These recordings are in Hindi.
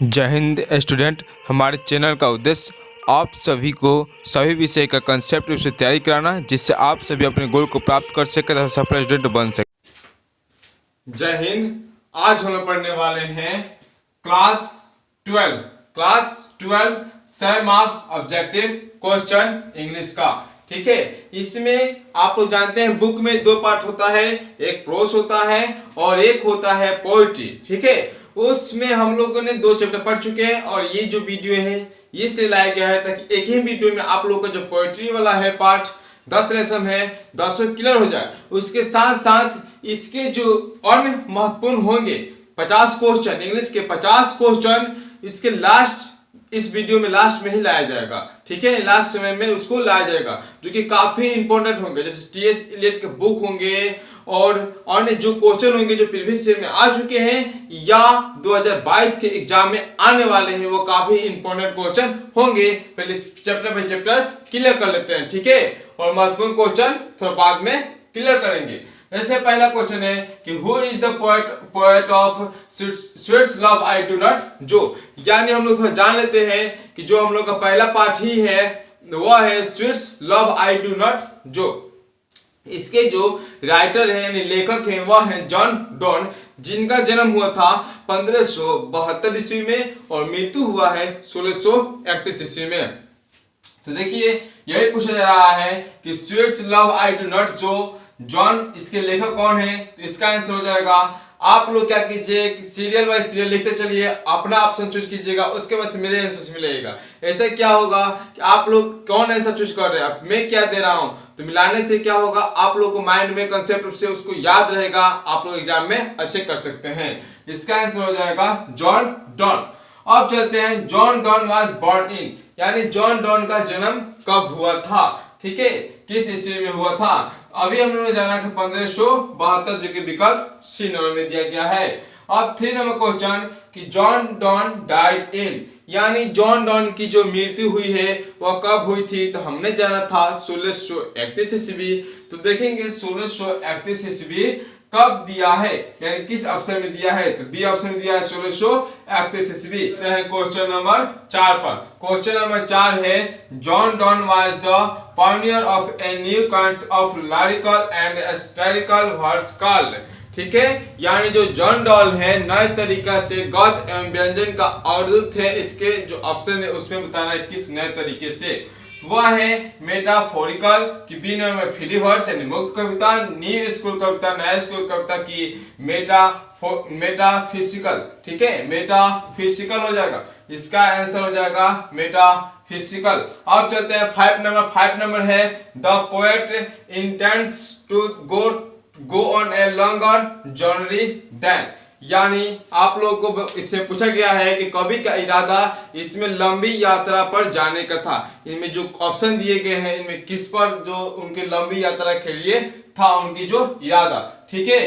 जय हिंद स्टूडेंट। हमारे चैनल का उद्देश्य आप सभी को सभी विषय का कंसेप्ट से तैयारी कराना है, जिससे आप सभी अपने गोल को प्राप्त कर सके तथा सफल स्टूडेंट बन सके। जय हिंद। आज हम पढ़ने वाले हैं class 12 7 marks objective question English का। ठीक है, इसमें आप लोग जानते हैं बुक में दो पार्ट होता है, एक प्रोस होता है और एक होता है पोइट्री। ठीक है, उसमें हम लोगों ने 2 चैप्टर पढ़ चुके हैं और ये जो वीडियो है ये से लाया गया है ताकि एक ही वीडियो में आप लोगों का जो पोइट्री वाला है पार्ट 10 लेसन है 10 क्लियर हो जाए। उसके साथ साथ इसके जो अन्य महत्वपूर्ण होंगे 50 क्वेश्चन, इंग्लिश के 50 क्वेश्चन इसके लास्ट इस वीडियो में लास्ट में ही लाया जाएगा। ठीक है, लास्ट समय में उसको लाया जाएगा जो कि काफी इंपॉर्टेंट होंगे, जैसे टीएस इलियट के बुक होंगे और अन्य जो क्वेश्चन होंगे जो प्रीवियस ईयर में आ चुके हैं या 2022 के एग्जाम में आने वाले हैं, वो काफी इंपॉर्टेंट क्वेश्चन होंगे। पहले चैप्टर बाय चैप्टर क्लियर कर लेते हैं। ठीक है, और महत्वपूर्ण क्वेश्चन थोड़ा बाद में क्लियर करेंगे। जैसे पहला क्वेश्चन है कि who is the poet of sweets love I do not जो, यानी हम लोग थोड़ा जान लेते हैं कि जो हम लोग का पहला पार्ट ही है वह है sweets love I do not जो। इसके जो राइटर है यानी लेखक हैं वह है जॉन डॉन, जिनका जन्म हुआ था 1572 ईस्वी में और मृत्यु हुआ है 1631 ईस्वी में। तो देखिए यही पूछा जा रहा है कि sweets love I do not जो जॉन, इसके लेखक कौन है? तो इसका आंसर हो जाएगा, आप लोग क्या कीजिए सीरियल बाय सीरियल लिखते चलिए, अपना ऑप्शन चूज कीजिएगा, उसके बाद से मेरे आंसर मिलेगा। ऐसे क्या होगा कि आप लोग कौन आंसर चूज कर रहे हैं, मैं क्या दे रहा हूं, तो मिलाने से क्या होगा आप लोग को माइंड में कंसेप्ट से उसको याद रहेगा, आप लोग एग्जाम में अच्छे कर सकते हैं। इसका आंसर हो जाएगा जॉन डॉन। अब चलते हैं, John Donne was born in, यानी जॉन डॉन का जन्म कब हुआ था? ठीक है, किस ईस्वी में हुआ था? अभी हम लोगों ने जाना कि 1572, जो कि विकल्प सी नंबर में दिया गया है। अब 3 नंबर क्वेश्चन कि जॉन डॉन डाइड इन, यानी जॉन डॉन की जो मृत्यु हुई है वह कब हुई थी? तो हमने जाना था 1631 ईस्वी। तो देखेंगे 1631 ईस्वी कब दिया है, यानी किस ऑप्शन में दिया है? तो बी ऑप्शन में दिया है 1631 ईस्वी। क्वेश्चन नंबर 4 पर। क्वेश्चन नंबर 4 है John Donne was the pioneer of a new kinds of lyrical and historical verse called. ठीक है, यानी जो जॉन डॉन है नए तरीका से गद्य एवं व्यंजन का अवधूत है। इसके जो ऑप्शन है उसमें बताना है किस नए तरीके से। वह है मेटाफोरिकल की बी नंबर में फ्री वर्स यानी मुक्त कविता, न्यू स्कूल कविता नया स्कूल कविता की मेटाफिजिकल। ठीक है, मेटाफिजिकल हो जाएगा, इसका आंसर हो जाएगा मेटाफिजिकल। अब चलते हैं 5 नंबर है the poet intends to go on a longer journey then, यानी आप लोगों को इससे पूछा गया है कि कवि का इरादा इसमें लंबी यात्रा पर जाने का था। इनमें जो ऑप्शन दिए गए हैं इनमें किस पर जो उनकी लंबी यात्रा के लिए था उनकी जो इरादा। ठीक है,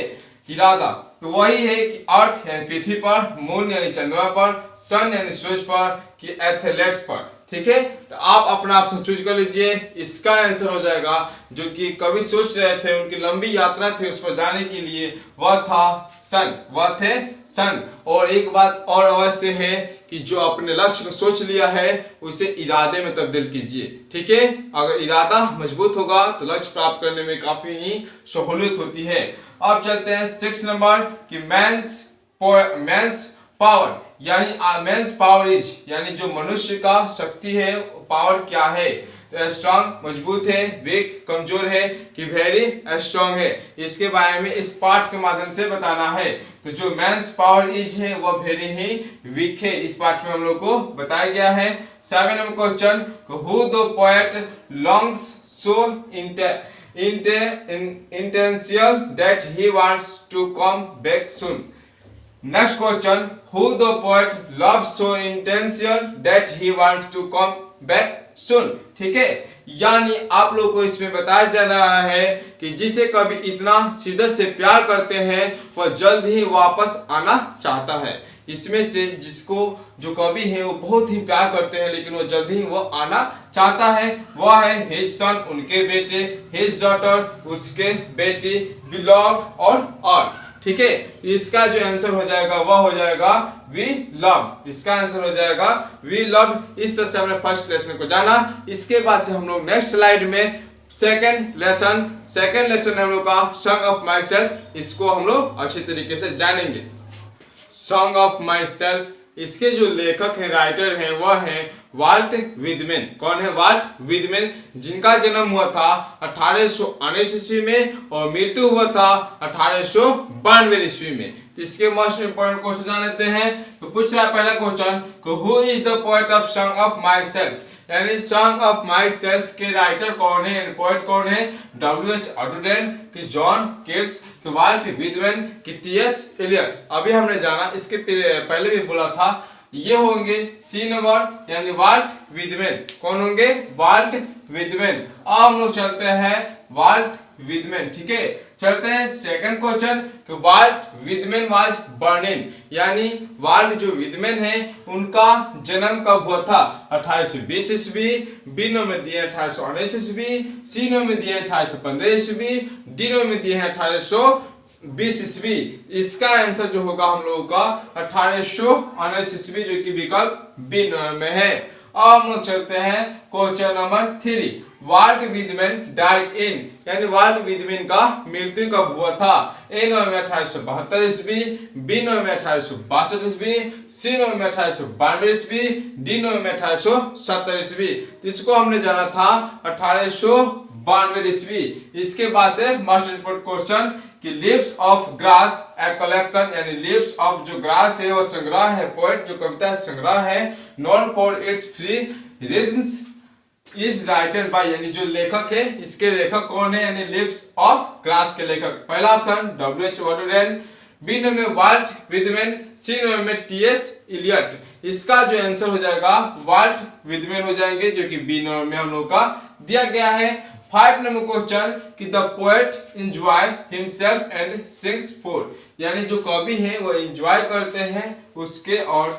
इरादा तो वही है कि अर्थ यानी पृथ्वी पर, मून यानी चंद्रमा पर, सन यानी सूरज पर, कि एथलेट्स पर। ठीक है, तो आप अपना ऑप्शन चूज कर लीजिए। इसका आंसर हो जाएगा जो कि कवि सोच रहे थे उनकी लंबी यात्रा थी उस पर जाने के लिए, वह था सन, वह थे सन। और एक बात और अवश्य है कि जो अपने लक्ष्य को सोच लिया है उसे इरादे में तब्दील कीजिए। ठीक है, अगर इरादा मजबूत होगा तो लक्ष्य प्राप्त करने में काफी ही सहूलियत होती है। अब चलते हैं 6 नंबर कि मेंस पावर, यानी मेंस पावर इज, यानी जो मनुष्य का शक्ति है पावर क्या है? तो स्ट्रांग मजबूत है, वीक कमजोर है, कि वेरी स्ट्रांग है। इसके बारे में इस पाठ के माध्यम से बताना है। तो जो मेंस पावर इज है वह वेरी ही वीक है, इस पाठ में हम लोग को बताया गया है। 7 number question who the poet longs so intentional that he wants to come back soon. Next question, who the poet loves so intentional that he wants to come back soon. ठीक है, यानी आप लोग को इसमें बताया जा रहा है कि जिसे कभी इतना शिद्दत से प्यार करते हैं वह जल्द ही वापस आना चाहता है। इसमें से जिसको जो कवि है वो बहुत ही प्यार करते हैं लेकिन वो जल्द ही वो आना चाहता है, वह है हिज सन उनके बेटे, हिज डॉटर उसके बेटी, बिलॉव्ड और ठीक है, तो इसका जो आंसर हो जाएगा वह हो जाएगा वी लव। इसका आंसर हो जाएगा वी लव। इस तरह से हमने फर्स्ट लेसन को जाना। इसके बाद से हम लोग नेक्स्ट स्लाइड में सेकेंड लेसन हम लोग का सॉन्ग ऑफ माई सेल्फ, इसको हम लोग अच्छी तरीके से जानेंगे। सॉन्ग ऑफ माई सेल्फ, इसके जो लेखक हैं, राइटर हैं, वह हैं वाल्ट विटमैन। कौन है? वाल्ट विटमैन, जिनका जन्म हुआ था 1819 ईस्वी में और मृत्यु हुआ था 1892 ईस्वी में। तो इसके मोस्ट इंपोर्टेंट क्वेश्चन जान लेते हैं। तो पूछ रहा है पहला question, who is the poet of song of my self, यानी सॉन्ग ऑफ माई सेल्फ के राइटर कौन है, पोएट कौन है? W.H. ऑडुडेन, कि जॉन केट्स, कि वाल्ट विटमैन, कि T.S. एलियट। अभी हमने जाना, इसके पहले भी बोला था, ये होंगे सी नंबर यानी वाल्ट विटमैन। कौन होंगे? Walt Whitman. अब हम लोग चलते हैं वाल्ट विटमैन, ठीक है। चलते हैं सेकंड क्वेश्चन, कि Walt Whitman was born in, यानी वाल्ट जो विटमैन है उनका जन्म कब हुआ था? 1820 ईस्वी, बी नो में दिए 1819 ईस्वी, सी नो में दिए 1815 ईस्वी, डी नो में दिए 1820 ईस्वी। इसका आंसर जो होगा हम लोगों का 1819 ईस्वी, जो कि विकल्प बी में है। अब हम लोग चलते हैं question number 3, Walt Whitman died in, यानी वाल्ट विटमैन का मृत्यु कब हुआ था? ए नो में 1872 ईस्वी, बी नो में 1862 ईस्वी, सी नो में 1892 ईस्वी, डी नो में 1870 ईस्वी। इसको हमने जाना था 1892 ईस्वी। इसके बाद से मोस्ट इंपोर्टेंट क्वेश्चन, कि leaves of grass a collection, यानी लीव्स ऑफ जो ग्रास है वो संग्रह है, पोएट जो कविता संग्रह है, known for its free rhythms, is written by, यानी जो लेखक है इसके लेखक कौन है? यानी लीव्स ऑफ ग्रास के लेखक। पहला ऑप्शन W.H. ऑडुडेन, बी नो में वाल्ट विटमैन, सी नो में T.S. एलियट। इसका जो आंसर हो जाएगा वाल्ट विटमैन हो जाएंगे, जो कि बी नो में हम लोग का दिया गया है। 5 नंबर क्वेश्चन, कि the poet enjoy himself and sings for, यानी जो कवि है वो एंजॉय करते हैं उसके और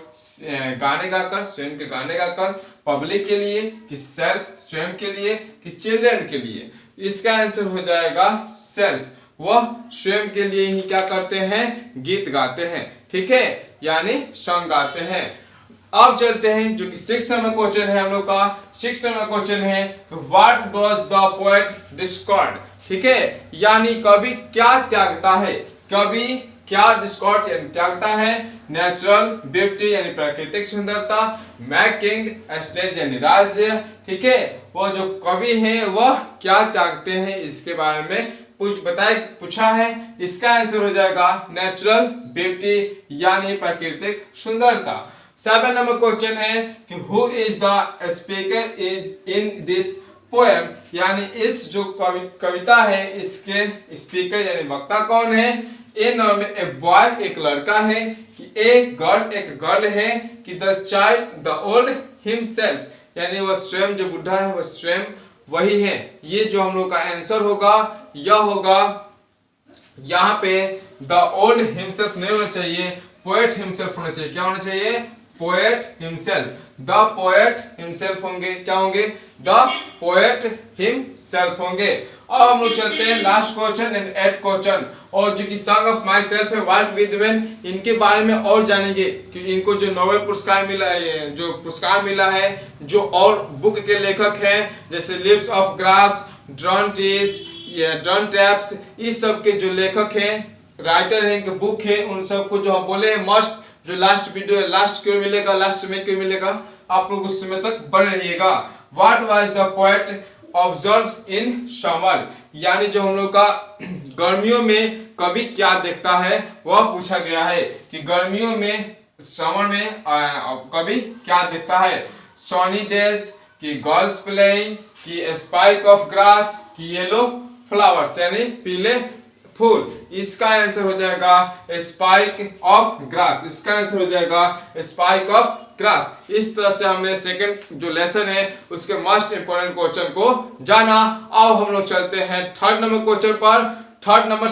गाने गाकर, स्वयं के गाने गाकर, पब्लिक के लिए, कि सेल्फ स्वयं के लिए, कि चिल्ड्रन के लिए। इसका आंसर हो जाएगा सेल्फ, वह स्वयं के लिए ही क्या करते हैं? गीत गाते हैं, ठीक है, यानी सॉन्ग गाते हैं। अब चलते हैं जो कि 6 नंबर क्वेश्चन है हम लोग का। 6 नंबर क्वेश्चन है, what does the poet discard, ठीक है, यानी कवि क्या त्यागता है? कवि क्या डिस्कार्ड यानी त्यागता है? नेचुरल ब्यूटी यानी प्राकृतिक सुंदरता, मेकिंग स्टेज यानी राज्य, ठीक है। वो जो कवि है वह क्या त्यागते हैं, इसके बारे में पूछा है। इसका आंसर हो जाएगा नेचुरल ब्यूटी यानी प्राकृतिक सुंदरता। 7 नंबर क्वेश्चन है, कि who is the speaker is in this poem, यानी इस जो कविता है इसके स्पीकर यानी वक्ता कौन है? ए नाम में ए बॉय एक लड़का है, कि ए गर्ल एक गर्ल है, कि the child the old himself, यानी वह स्वयं जो बुढ़ा है वह स्वयं वही है। ये जो हम लोग का आंसर होगा यह होगा, यहाँ पे द ओल्ड हिमसेल्फ नहीं होना चाहिए, पोएट हिमसेल्फ होना चाहिए। क्या होना चाहिए? Poet himself. The poet himself होंगे, क्या होंगे? द पोएट हिमसेल्फ होंगे। अब हम लोग चलते हैं last question and 8th question, और जो कि सॉन्ग ऑफ माई सेल्फ है वाल्ट विटमैन, इनके बारे में और जानेंगे कि इनको जो नोबेल पुरस्कार मिला है, जो पुरस्कार मिला है, जो और बुक के लेखक हैं जैसे leaves of grass, drawn trees, drawn taps, इस सब के जो लेखक हैं, राइटर हैं, इनके बुक है, उन सबको जो हम बोले हैं मस्ट, जो लास्ट वीडियो लास्ट क्यों मिलेगा, लास्ट में क्यों मिलेगा, आप लोग उस समय तक बने रहिएगा। What was the poet observes in summer, यानी जो हम लोग का गर्मियों में कवि क्या देखता है वह पूछा गया है, कि गर्मियों में समर में कवि क्या देखता है? सनी डेज, कि गर्ल्स प्लेइंग, कि स्पाइक ऑफ ग्रास, कि येलो फ्लावर्स यानी पीले फूल। इसका आंसर हो जाएगा स्पाइक ऑफ ग्रास। इसका आंसर हो जाएगा स्पाइक ऑफ ग्रास। इस तरह से हमने सेकंड जो लेसन है उसके मोस्ट इंपोर्टेंट क्वेश्चन को जाना। अब हम लोग चलते हैं थर्ड नंबर क्वेश्चन पर, थर्ड नंबर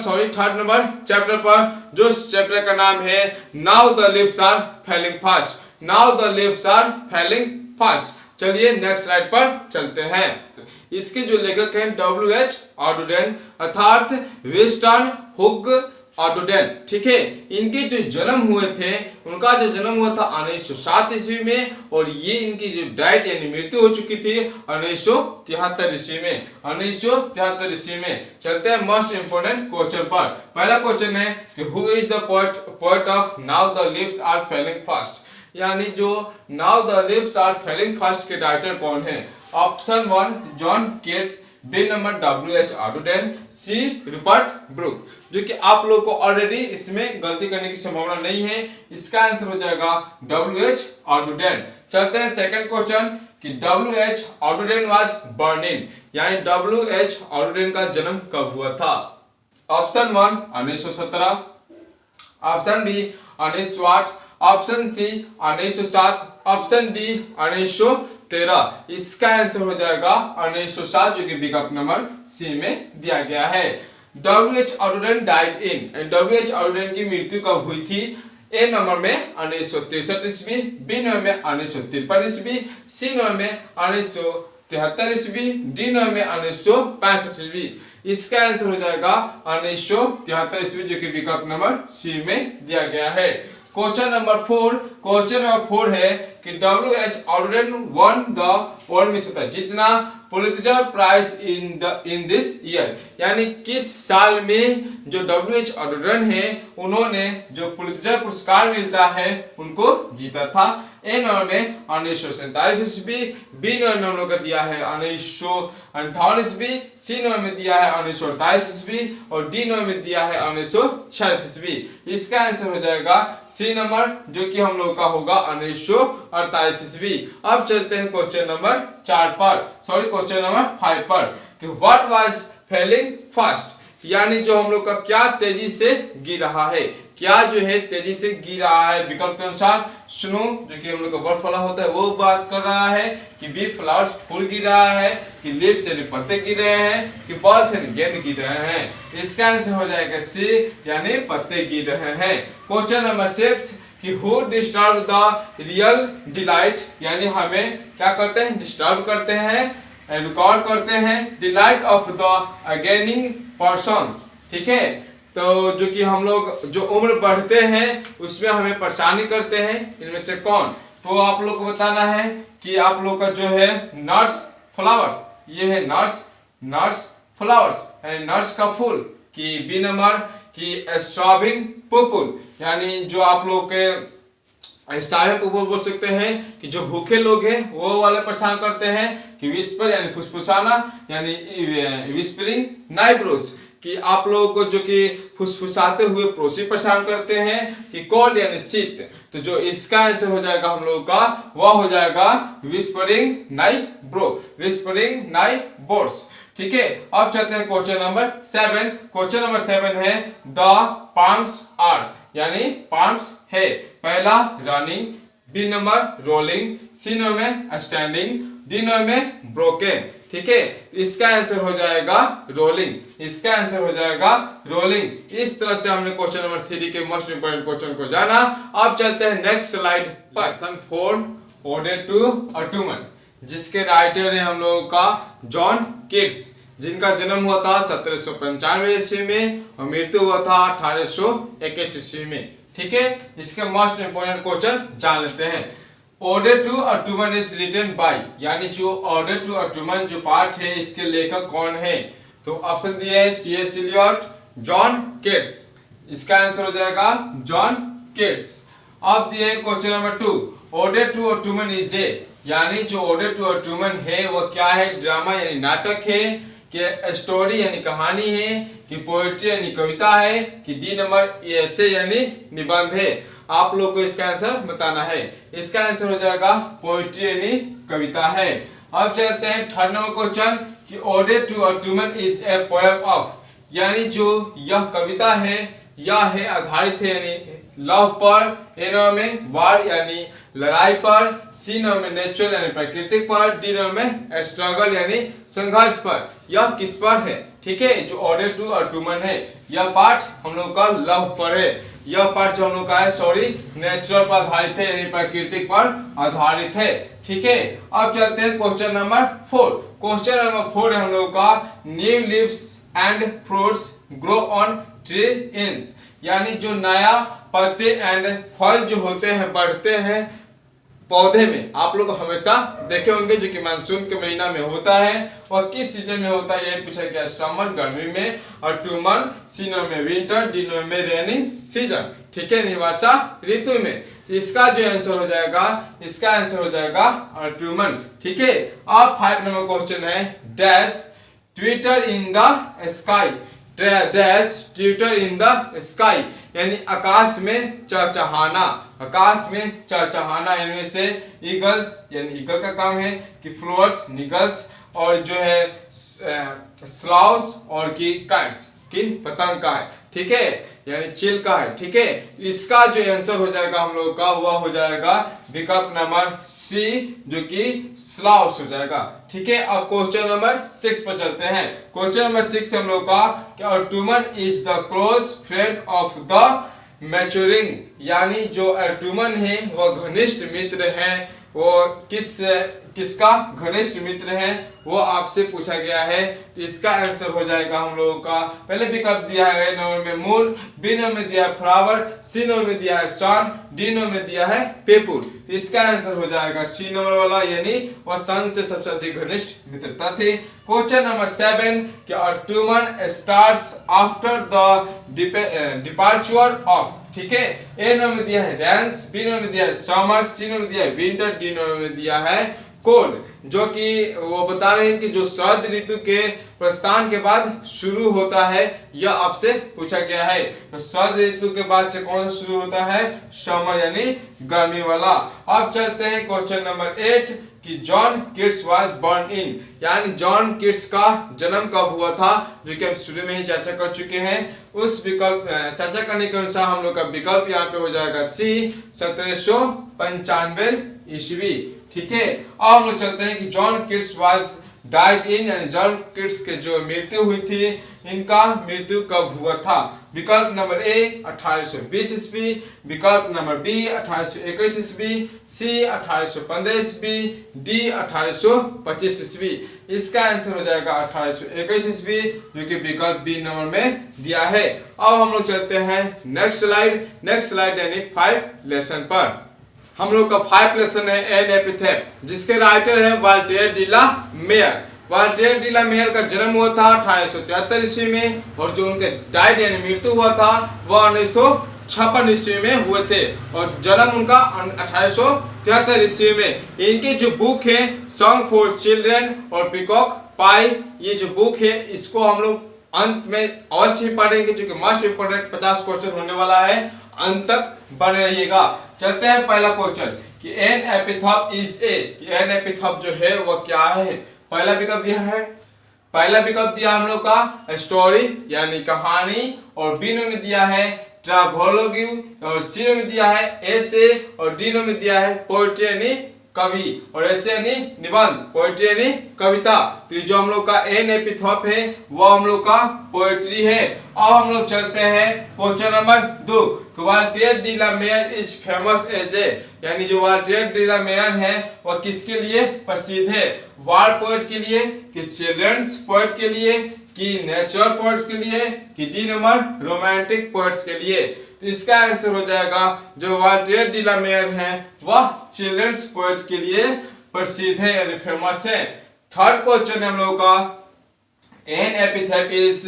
चैप्टर पर, जो चैप्टर का नाम है now the leaves are falling fast. Now the leaves are falling fast. चलिए नेक्स्ट स्लाइड पर चलते हैं। इसके जो लेखक हैं W.H. ऑडुडेन, अर्थात विंस्टन हुग ऑडोडेन, ठीक है। इनके जो जन्म हुए थे, उनका जो जन्म हुआ था 1907 ईस्वी में, और ये इनकी जो डेथ यानी मृत्यु हो चुकी थी 1973 ईस्वी में, 1973 ईस्वी में। चलते हैं मोस्ट इंपोर्टेंट क्वेश्चन पर। पहला क्वेश्चन है कि who is the poet of now the leaves are falling fast, यानी जो now the leaves are falling fast के राइटर कौन है? Option 1 John Keats, B number W.H. Auden, C Rupert Brooke. जो कि आप लोग को ऑलरेडी इसमें गलती करने की संभावना नहीं है, इसका आंसर हो जाएगा W.H. ऑडोडेन। चलते हैं सेकंड क्वेश्चन कि W.H. ऑडोडेन वाज बर्न इन, यानी W.H. ऑडोडेन का जन्म कब हुआ था? Option 1 1917, option B 1908, option C 1907, option D 1913। इसका आंसर हो जाएगा 1907, जो कि विकल्प नंबर सी में दिया गया है। W.H. ऑडोडेन died in, W.H. ऑडोडेन की मृत्यु कब हुई थी? ए नंबर में 1963 ईस्वी, बी नंबर में 1953 ईस्वी, सी नंबर में 1973 ईस्वी, डी नंबर में 1965 ईस्वी। इसका आंसर हो जाएगा 1973 ईस्वी, जो कि विकल्प नंबर सी में दिया गया है। क्वेश्चन नंबर 4 है कि W.H. ऑडोडेन वन द वर्ल्ड में जितना Pulitzer prize in this year, यानी किस साल में जो W.H. ऑडोडेन है उन्होंने जो पुलित्जर पुरस्कार मिलता है उनको जीता था? ए नंबर में 1947 ईस्वी, बी नंबर में हम लोग का दिया है 1958 ईस्वी, सी नंबर में दिया है 1948 ईस्वी, और डी नंबर में दिया है 1946 ईस्वी। इसका आंसर हो जाएगा सी नंबर, जो कि हम लोग का होगा 1948 ईस्वी। अब चलते हैं क्वेश्चन नंबर क्वेश्चन नंबर 5 पर कि व्हाट वाज फेलिंग फास्ट, यानी जो हम लोग का क्या तेजी से गिर रहा है, क्या जो है तेजी से गिर रहा है? विकल्प के अनुसार सुनो, जो कि हम लोग का बर्फ वाला होता है वो बात कर रहा है कि बी फ्लावर्स फूल गिर रहा है, कि लीव्स यानी पत्ते गिर रहे हैं, कि बॉल्स यानी गेंद गिर रहे हैं। इसका आंसर हो जाएगा सी, यानी पत्ते गिर रहे हैं। क्वेश्चन नंबर 6 कि who disturb the real delight, यानी हमें क्या करते हैं? डिस्टर्ब करते हैं, रिकॉर्ड करते हैं डिलाइट ऑफ द अगेनिंग पर्सन्स, ठीक है। तो जो कि हम लोग जो उम्र बढ़ते हैं उसमें हमें परेशानी करते हैं, इनमें से कौन? तो आप लोग को बताना है कि आप लोग का जो है नर्स फ्लावर्स, ये है नर्स फ्लावर्स यानी नर्स का फूल, कि बी नंबर की स्ट्रॉबिंग पुपुल, यानी जो आप लोग के स्टाइल को बोल सकते हैं कि जो भूखे लोग हैं वो वाले परेशान करते हैं, कि विस्पर यानी फुसफुसाना, यानी विस्परिंग नाइब्रोस, कि आप लोगों को जो कि फुसफुसाते हुए पड़ोसी परेशान करते हैं, कि कोल्ड यानी शीत। तो जो इसका आंसर हो जाएगा हम लोगों का वह हो जाएगा विस्परिंग नाइब्रोस, ठीक है। अब चलते हैं क्वेश्चन नंबर 7। क्वेश्चन नंबर 7 है द पाम्स आर, यानी पाम्स है पहला running, B number rolling, C number में स्टैंडिंग, डी नंबर में ब्रोकन, ठीक है। इसका आंसर हो जाएगा रोलिंग, इसका आंसर हो जाएगा रोलिंग। इस तरह से हमने क्वेश्चन नंबर 3 के मोस्ट इंपोर्टेंट क्वेश्चन को जाना। अब चलते हैं नेक्स्ट स्लाइड पर। लेसन 4 ओडेड टू ऑटमन, जिसके राइटर है हम लोगों का जॉन केट्स, जिनका जन्म हुआ था 1795 ईस्वी में और मृत्यु हुआ था 1821 ईस्वी में, ठीक है। इसके मोस्ट इंपोर्टेंट क्वेश्चन जान लेते हैं। Ode to autumn is written by, यानी जो ऑडेड टू ऑटमन जो पार्ट है इसके लेखक कौन है? तो ऑप्शन दिए हैं T.S. एलियट, जॉन केट्स, इसका आंसर हो जाएगा जॉन केट्स। अब दिए question number 2 ode to autumn is a, यानी जो ऑडेड टू ऑटमन है वो क्या है? ड्रामा यानी नाटक है, कि स्टोरी यानी कहानी है, कि पोएट्री यानी कविता है, कि डी नंबर एसे यानी निबंध है। आप लोग को इसका आंसर बताना है। इसका आंसर हो जाएगा पोएट्री यानी कविता है। अब चलते हैं थर्ड नंबर क्वेश्चन कि ode to autumn is a poem of, यानी जो यह कविता है यह है आधारित है यानी लव पर, ए नंबर में वार यानी लड़ाई पर, सी नंबर में नेचुरल यानी प्राकृतिक पर, डी नंबर में स्ट्रगल यानी संघर्ष पर। यह किस पर है? ठीक है, जो ऑडेड टू ऑटमन है यह पार्ट हम लोग का लव पर है, यह पार्ट जो हम लोग का है सॉरी नेचुरल पर आधारित है यानी प्राकृतिक पर आधारित है। ठीक है, अब चलते हैं क्वेश्चन नंबर 4। क्वेश्चन नंबर 4 है हम लोग का new leaves and fruits grow on tree इंस, यानी जो नया पत्ते एंड फल जो होते हैं बढ़ते हैं पौधे में, आप लोग हमेशा देखे होंगे, जो कि मानसून के महीना में होता है। और किस सीजन में होता है, यही पूछा गया, समर गर्मी में, ऑटमन सीजन में, विंटर दिनों में, रेनिंग सीजन, ठीक है, निवासा ऋतु में। इसका जो आंसर हो जाएगा, इसका आंसर हो जाएगा ऑटमन, ठीक है। अब 5 नंबर क्वेश्चन है, dash Twitter in the sky, dash Twitter in the sky, यानी आकाश में चहचहाना, आकाश में चहचहाना। इनमें से ईगल्स, यानी ईगल का काम है कि फ्लोअर्स, निगल्स, और जो है स्लाउस और की काइट्स, की पतंग का है, ठीक है, यानी चिल का है, ठीक है। इसका जो आंसर हो जाएगा हम लोग का, वह हो जाएगा विकल्प नंबर सी, जो कि स्लाउस हो जाएगा, ठीक है। अब क्वेश्चन नंबर 6 पर चलते हैं। क्वेश्चन नंबर 6 हम लोग का, कि ottoman is the close friend of the maturing, यानी जो ऑटमन है वह घनिष्ठ मित्र है, वो किसका घनिष्ठ मित्र है, वो आपसे पूछा गया है। तो इसका आंसर हो जाएगा हम लोगों का, पहले विकल्प दिया है, ए नंबर में मून, बी नंबर में दिया है फ्लावर, सी नंबर में दिया है सन, डी नंबर में दिया है पेपुल। तो इसका आंसर हो जाएगा सी नंबर वाला, यानी वह सन से सबसे अधिक घनिष्ठ मित्रता थी। क्वेश्चन नंबर 7, कि ottoman stars after the departure of, ठीक है, ए नंबर में दिया है रेन्स, बी नंबर में दिया है समर, सी नंबर में दिया है विंटर, डी नंबर में दिया है कोल्ड, जो कि वो बता रहे हैं कि जो शरद ऋतु के प्रस्थान के बाद शुरू होता है, यह आपसे पूछा गया है। तो शरद ऋतु के बाद से कौन सा शुरू होता है, समर, यानी गर्मी वाला। अब चलते हैं क्वेश्चन नंबर 8, कि John Keats was born in, यानी जॉन किट्स का जन्म कब हुआ था, जो कि हम शुरू में ही चर्चा कर चुके हैं। उस विकल्प चर्चा करने के अनुसार हम लोग का विकल्प यहाँ पे हो जाएगा सी, 1795 ईस्वी, ठीक है। अब हम लोग चलते हैं कि John Keats was died in, यानी जॉन किट्स के जो मृत्यु हुई थी, इनका मृत्यु कब हुआ था। विकल्प नंबर ए 1820 ईस्वी, विकल्प नंबर बी 1821 ईस्वी, सी 1815 ईस्वी, डी 1825 ईस्वी। इसका आंसर हो जाएगा 1821 ईस्वी, जो कि विकल्प बी नंबर में दिया है। अब हम लोग चलते हैं नेक्स्ट स्लाइड यानी 5 लेसन पर। हम लोग का 5 लेसन है एन एपिथेट, जिसके राइटर है Walter de la Mare. Walter de la Mare का जन्म हुआ था 1873 ईस्वी में, और जो उनके डाइड यानी मृत्यु हुआ था वह 1956 ईस्वी में हुए थे, और जन्म उनका 1873 ईस्वी में। इनके जो बुक है सॉन्ग फॉर चिल्ड्रन और पीकॉक पाई, ये जो बुक है इसको हम लोग अंत में अवश्य ही पढ़ेंगे, जो कि मोस्ट इंपोर्टेंट 50 क्वेश्चन होने वाला है, अंत तक बने रहिएगा। चलते हैं पहला क्वेश्चन, कि एन एपिथॉप इज ए, कि एन एपिथॉप जो है वह क्या है। पहला विकल्प दिया हम लोग का स्टोरी, यानी कहानी, और बी में दिया है ट्रावोलॉजी, और सी में दिया है एसे, और डी में दिया है पोएट्री यानी कवि, और ऐसे यानी निबंध, पोएट्री यानी कविता। तो जो हम लोग का एन एपिथॉप है वह हम लोग का पोएट्री है। अब हम लोग चलते हैं question number 2, Walter de la Mare is famous as a, यानी जो वाल्टेयर डी ला मेयर है वह किसके लिए प्रसिद्ध है, वार पोएट के लिए, कि चिल्ड्रंस पोएट के लिए, कि नेचुरल पोएट्स के लिए, कि डी नंबर रोमांटिक पोएट्स के लिए। तो इसका आंसर हो जाएगा, जो वाल्टेयर डी ला मेयर है वह चिल्ड्रंस पोएट के लिए प्रसिद्ध है, यानी फेमस है। थर्ड क्वेश्चन हम लोग का, an epithet is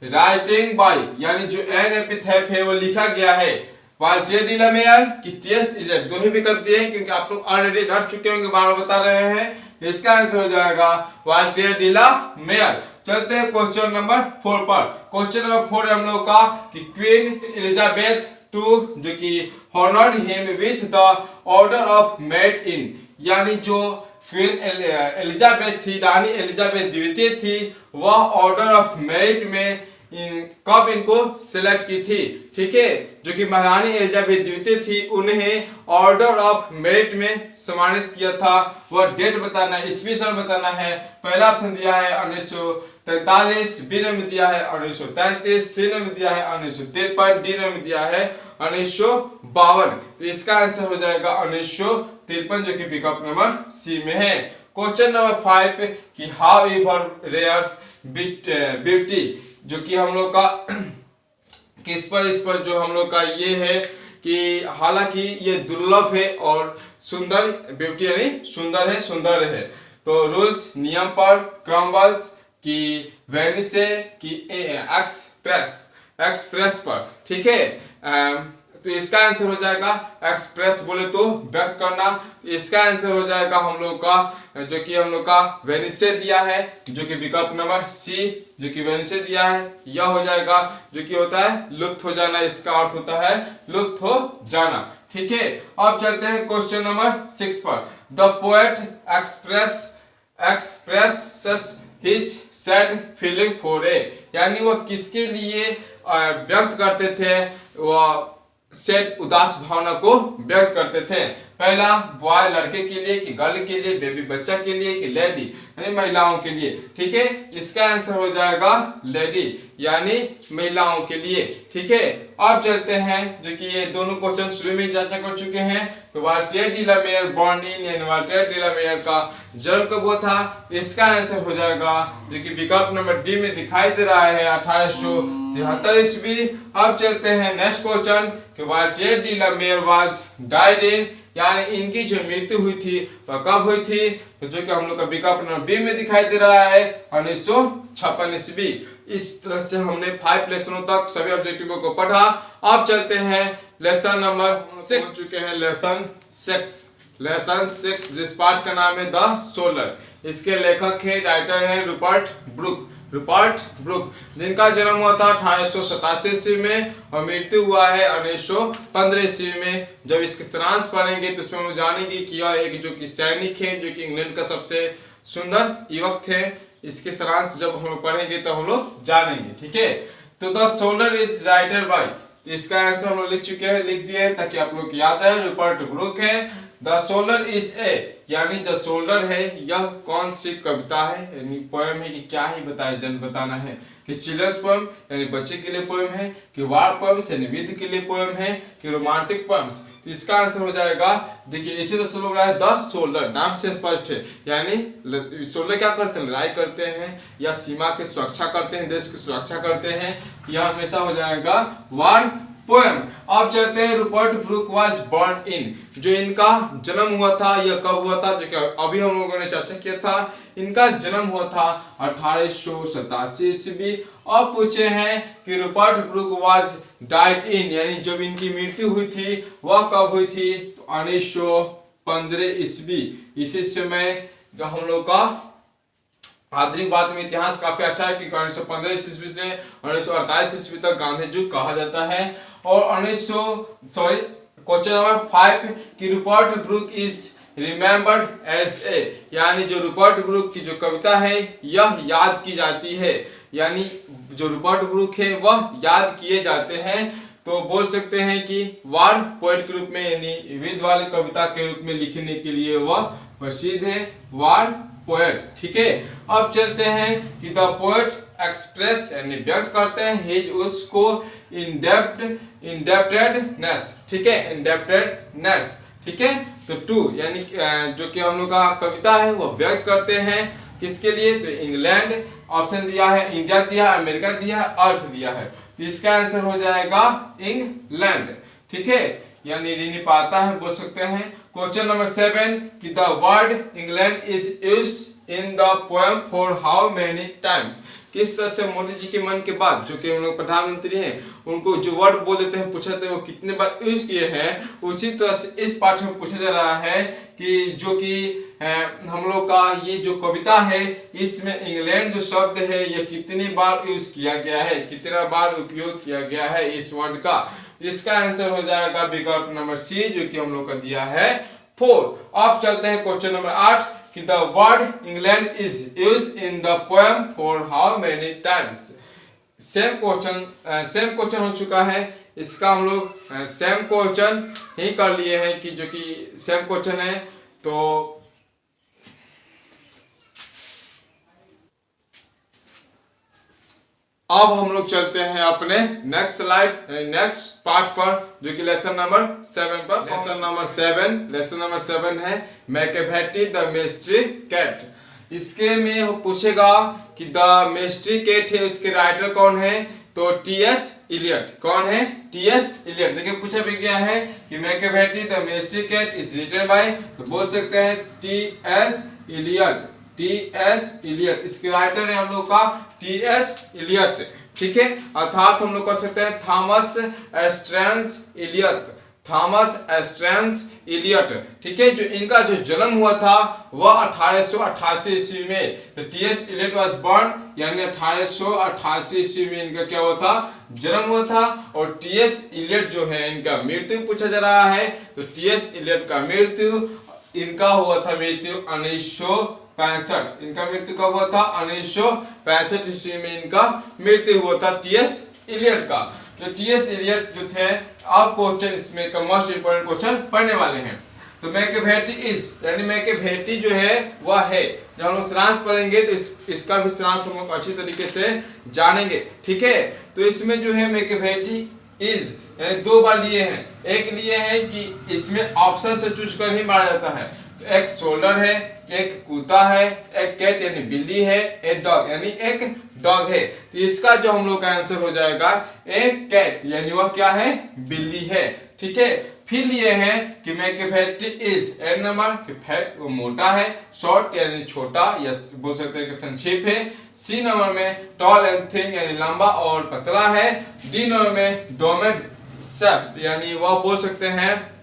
writing by, यानी जो एन एपिथेट है वो लिखा गया है वाल्टेयर डी ला मेयर, कि टीएस इलियट। दो ही विकल्प दिए हैं क्योंकि आप लोग ऑलरेडी रट चुके होंगे, बार बार बता रहे हैं। इसका आंसर हो जाएगा वाल्टेयर डी ला मेयर। चलते हैं क्वेश्चन नंबर 4 पर। क्वेश्चन नंबर 4 हम लोग का, कि क्वीन एलिजाबेथ II, जो कि honoured him with the order of merit in, यानी जो क्वीन एलिजाबेथ थी, रानी एलिजाबेथ द्वितीय थी, वह ऑर्डर ऑफ मेरिट में कब इनको सिलेक्ट की थी, ठीक है। जो कि महारानी एलिजाबेथ द्वितीय थी, उन्हें ऑर्डर ऑफ मेरिट में सम्मानित किया था। वह डेट बताना है, ईस्वी सन बताना है। पहला ऑप्शन दिया है 1943, बी में दिया है 1933, सी में दिया है 1953, डी में दिया है 1952। तो इसका आंसर हो जाएगा 1953, जो कि विकल्प नंबर सी में है। क्वेश्चन नंबर 5, कि हाउ एवर रेयर्स ब्यूटी, जो कि हम लोग का किस पर, इस पर जो हम लोग का ये है कि हालांकि ये दुर्लभ है और सुंदर, ब्यूटी यानी सुंदर है, सुंदर है। तो रूल्स नियम पर, क्रमवश कि वेनिसे कि एक्सप्रेस, एक्सप्रेस पर, ठीक है। तो इसका आंसर हो जाएगा एक्सप्रेस, बोले तो व्यक्त करना। तो इसका आंसर हो जाएगा हम लोग का, जो कि हम लोग का वेनिसे दिया है, जो कि विकल्प नंबर सी, जो कि वेनिसे दिया है, यह हो जाएगा, जो कि होता है लुप्त हो जाना। इसका अर्थ होता है लुप्त हो जाना, ठीक है। अब चलते हैं क्वेश्चन नंबर 6 पर। The poet expresses his sad feeling for a, यानी वह किसके लिए व्यक्त करते थे, वह सैड उदास भावना को व्यक्त करते थे। पहला बॉय लड़के के लिए, कि गर्ल के लिए, बेबी बच्चा के लिए, कि लेडी यानी महिलाओं के लिए, ठीक है। इसका आंसर हो जाएगा लेडी यानी महिलाओं के लिए, ठीक है। अब चलते हैं, जो कि ये दोनों क्वेश्चन शुरू में चर्चा कर चुके हैं। तो Walter de la Mare born in, यानी वाल्टर डी ला मेयर का जन्म कब हुआ था, इसका आंसर हो जाएगा, जो कि विकल्प नंबर डी में दिखाई दे रहा है, 1873 ईस्वी। अब चलते हैं नेक्स्ट क्वेश्चन, कि Walter de la Mare was died in, यानी इनकी जो मृत्यु हुई थी वह कब हुई थी, तो जो कि हम लोग का विकल्प नंबर बी में दिखाई दे रहा है, 1956 ईस्वी। इस तरह से हमने 5 लेसनों तक सभी ऑब्जेक्टिवों को पढ़ा। अब चलते हैं लेसन नंबर 6 चुके हैं, लेसन 6, जिस पाठ का नाम है द सोलर। इसके लेखक है, राइटर है रूपर्ट ब्रूक, जिनका जन्म हुआ था 1887 ईस्वी में और मृत्यु हुआ है 1915 ईस्वी में। जब इसके सारांश पढ़ेंगे तो उसमें हम जानेंगे कि यह एक जो कि सैनिक है, जो कि इंग्लैंड का सबसे सुंदर युवक थे। इसके सारांश जब हम लोग पढ़ेंगे तो हम लोग जानेंगे, ठीक है। तो the solar is writer bye, तो इसका आंसर हम लोग लिख चुके हैं, लिख दिए ताकि आप लोग याद है, रूपर्ट ब्रूक है। द सोलर इज ए, यानी द सोलर है, यह कौन सी कविता है, यानी पोएम है, कि क्या ही बताना है, कि चिल्ड्रंस पोएम यानी बच्चे के लिए पोएम है, कि वार पोएम्स यानी युद्ध के लिए पोएम है, कि रोमांटिक पोएम्स। तो इसका आंसर हो जाएगा, देखिए इसी तरह से लोग रहा है द सोलर, नाम से स्पष्ट है, यानी सोलर क्या करते हैं, लड़ाई करते हैं या सीमा की सुरक्षा करते हैं, देश की सुरक्षा करते हैं। यह हमेशा हो जाएगा वार पोएम। अब चलते हैं, Rupert Brooke was born in, जो इनका जन्म हुआ था यह कब हुआ था, जो कि अभी हम लोगों ने चर्चा किया था। इनका जन्म हुआ था 1887 ईस्वी। अब पूछे हैं कि Rupert Brooke was died in, यानी जब इनकी मृत्यु हुई थी वह कब हुई थी, तो 1915 ईस्वी। इसी समय जो हम लोग का आधुनिक बात में इतिहास काफी अच्छा है, कि 1915 ईस्वी से 1948 ईस्वी तक गांधी युग कहा जाता है। और क्वेश्चन नंबर 5, कि Rupert Brooke is remembered as a, यानी जो रूपर्ट ब्रूक की जो कविता है यह याद की जाती है, यानी जो रूपर्ट ब्रूक है वह याद किए जाते हैं। तो बोल सकते हैं कि वार पोएट के रूप में, यानी युद्ध वाली कविता के रूप में लिखने के लिए वह प्रसिद्ध है, वार पोएट, ठीक है। अब चलते हैं कि द पोएट एक्सप्रेस यानी व्यक्त करते हैं हिज उसको इंडेप्टेडनेस, ठीक है, इंडेप्टेडनेस, ठीक है। तो 2 यानी जो कि हम लोग का कविता है वो व्यक्त करते हैं किसके लिए, तो इंग्लैंड ऑप्शन दिया है, इंडिया दिया है, अमेरिका दिया है, अर्थ दिया है। तो इसका आंसर हो जाएगा इंग्लैंड, ठीक है, यानी ऋणी पाता है बोल सकते हैं। क्वेश्चन नंबर 7, कि the word England is used in the poem for how many times, किस तरह से मोदी जी के मन के बाद, जो कि हम लोग प्रधानमंत्री हैं, उनको जो वर्ड बोल देते हैं, पूछा जाता है वो कितने बार यूज किए हैं। उसी तरह से इस पाठ में पूछा जा रहा है कि जो कि हम लोग का ये जो कविता है इसमें इंग्लैंड जो शब्द है यह कितनी बार यूज किया गया है, कितना बार उपयोग किया गया है इस वर्ड का। इसका आंसर हो जाएगा विकल्प नंबर सी, जो कि हम लोग का दिया है 4। अब चलते हैं क्वेश्चन नंबर 8, कि the word England is used in the poem for how many times. Same question हो चुका है, इसका हम लोग सेम क्वेश्चन ही कर लिए हैं, कि जो कि सेम क्वेश्चन है। तो अब हम लोग चलते हैं अपने नेक्स्ट स्लाइड, नेक्स्ट पार्ट पर, जो कि लेसन नंबर 7 पर। लेसन नंबर 7 है मैकेवेटी द मिस्ट्री कैट। इसके में पूछेगा कि द मिस्ट्री कैट है, इसके राइटर कौन है, तो टी.एस. इलियट। कौन है? TS Eliot. देखिए पूछा भी गया है कि Macavity the mystery cat is written by, तो बोल सकते हैं टीएस इलियट। टीएस इलियट इसके राइटर है हम लोग का टीएस इलियट। ठीक है, अर्थात हम लोग कर सकते हैं Thomas Stearns Eliot. Thomas Stearns Eliot. ठीक है, जो इनका जो जन्म हुआ था वह 1888 ईस्वी में। तो टीएस इलियट वाज बॉर्न, यानी 1888 ईस्वी में इनका क्या हुआ था? जन्म हुआ था। और टीएस इलियट जो है इनका मृत्यु पूछा जा रहा है, तो टीएस इलियट का मृत्यु इनका हुआ था मृत्यु 1965। इनका मृत्यु कब हुआ था? 1965 ईस्वी में इनका मृत्यु हुआ था टीएस इलियट का। जो टीएस इलियट जो थे, आप क्वेश्चन इसमें का मोस्ट इंपोर्टेंट क्वेश्चन पढ़ने वाले हैं। तो मैकियावेली इज, यानी मैकियावेली जो है वह है। जब हम लोग सारांश पढ़ेंगे तो इसका भी सारांश हम लोग अच्छी तरीके से जानेंगे। ठीक है, तो इसमें जो है मैकियावेली इज यानी दो बार लिए हैं। एक लिए है कि इसमें ऑप्शन से चूज कर ही मारा जाता है। तो एक सोल्डर है, एक कुत्ता है, एक कैट यानी बिल्ली है, एक डॉग यानी एक डॉग है। तो इसका जो हम लोग का आंसर हो जाएगा एक कैट, यानी वह क्या है? बिल्ली है। ठीक है, फिर ये है कि मैकियावेली इज एक नंबर कि फैट वो मोटा है, शॉर्ट यानी छोटा या बोल सकते हैं कि संक्षेप है। सी नंबर में टॉल एंड थिन यानी लंबा और पतला है। डी नंबर में डोमेड शेप यानी वह बोल सकते हैं